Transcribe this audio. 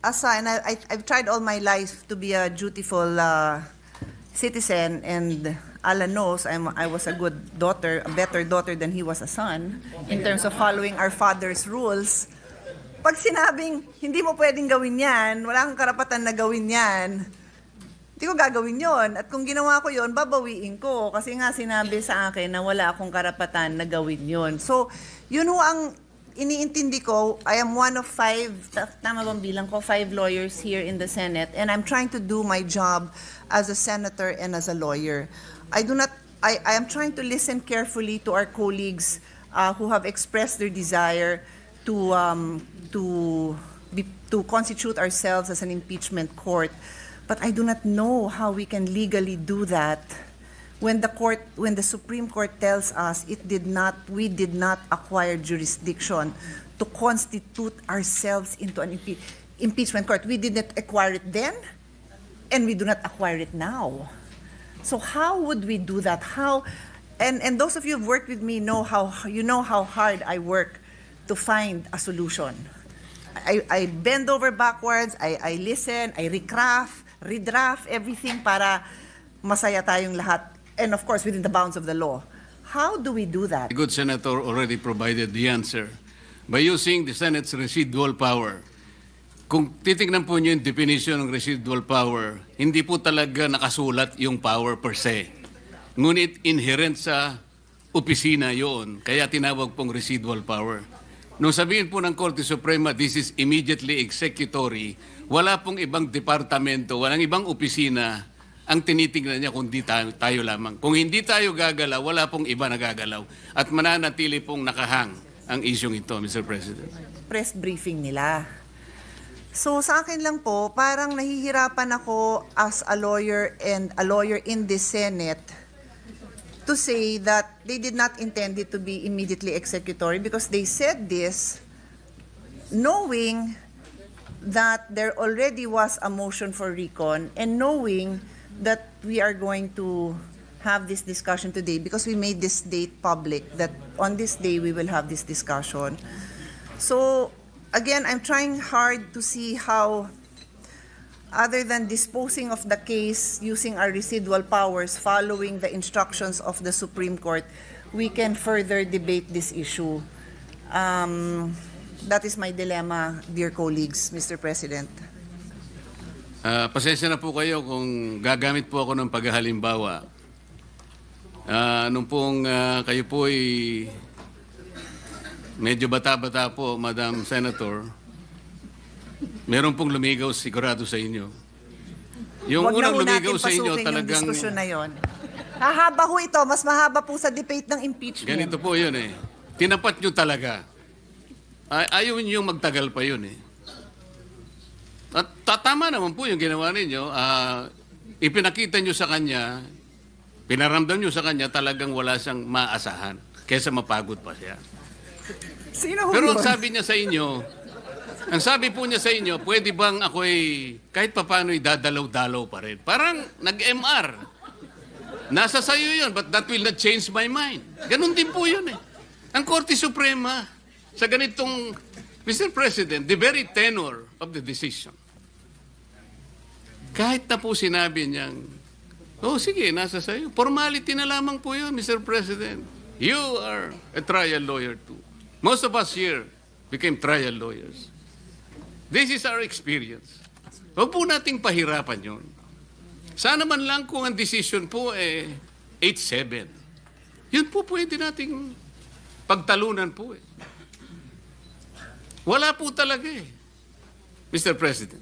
and I've tried all my life to be a dutiful citizen, and Alan knows I was a good daughter, a better daughter than he was a son, in terms of following our father's rules. Pag sinabing, hindi mo pwedeng gawin yan, wala kang karapatan na gawin yan, hindi ko gagawin yon. At kung ginawa ko yon, babawiin ko. Kasi nga sinabi sa akin na wala akong karapatan na gawin yon. So, yun ho ang iniintindi ko. I am one of 5, tama bang bilang ko, 5 lawyers here in the Senate. And I'm trying to do my job as a senator and as a lawyer. I am trying to listen carefully to our colleagues who have expressed their desire to constitute ourselves as an impeachment court. But I do not know how we can legally do that when the Supreme Court tells us we did not acquire jurisdiction to constitute ourselves into an impeachment court. We did not acquire it then, and we do not acquire it now. So how would we do that? How? And those of you who've worked with me know how hard I work to find a solution. I bend over backwards, I listen, I redraft everything para masaya tayong lahat. And of course, within the bounds of the law. How do we do that? The good senator already provided the answer by using the Senate's residual power. Kung titignan po niyo yung definition ng residual power, hindi po talaga nakasulat yung power per se. Ngunit inherent sa opisina yon, kaya tinawag pong residual power. Nung sabihin po ng Korte Suprema, this is immediately executory, wala pong ibang departamento, walang ibang opisina ang tinitingnan niya kundi tayo lamang. Kung hindi tayo gagalaw, wala pong iba na gagalaw. At mananatili pong nakahang ang isyong ito, Mr. President. Press briefing nila. So sa akin lang po, parang nahihirapan ako as a lawyer and a lawyer in the Senate to say that they did not intend it to be immediately executory because they said this knowing that there already was a motion for recon and knowing that we are going to have this discussion today because we made this date public, that on this day we will have this discussion. So again, I'm trying hard to see how, other than disposing of the case using our residual powers following the instructions of the Supreme Court, we can further debate this issue. That is my dilemma, dear colleagues, Mr. President. Pasensya na po kayo kung gagamit po ako ng paghahalimbawa. Nung pong kayo po ay medyo bata-bata po, Madam Senator, meron pong lumigaw sigurado sa inyo. Yung unang lumigaw sa inyo talagang... Yung diskusyon na yun. Hahaba ho ito. Mas mahaba po sa debate ng impeachment. Ganito po yun eh. Tinapat nyo talaga. Ayaw nyo magtagal pa yun eh. At tama naman po yung ginawa ninyo. Ipinakita nyo sa kanya, pinaramdam nyo sa kanya talagang wala siyang maasahan kaysa mapagod pa siya. Pero ang sabi niya sa inyo, ang sabi po niya sa inyo, pwede bang ako'y kahit papano'y dadalaw-dalaw pa rin? Parang nag-MR. Nasa sayo yun, but that will not change my mind. Ganun din po yun eh. Ang Korte Suprema, sa ganitong, Mr. President, the very tenor of the decision, kahit na po sinabi niyang, oh sige, nasa sayo. Formality na lamang po yun, Mr. President. You are a trial lawyer too. Most of us here became trial lawyers. This is our experience. Huwag po nating pahirapan yun. Sana man lang kung ang decision po 8-7. Yun po pwede nating pagtalunan po eh. Wala po talaga eh, Mr. President.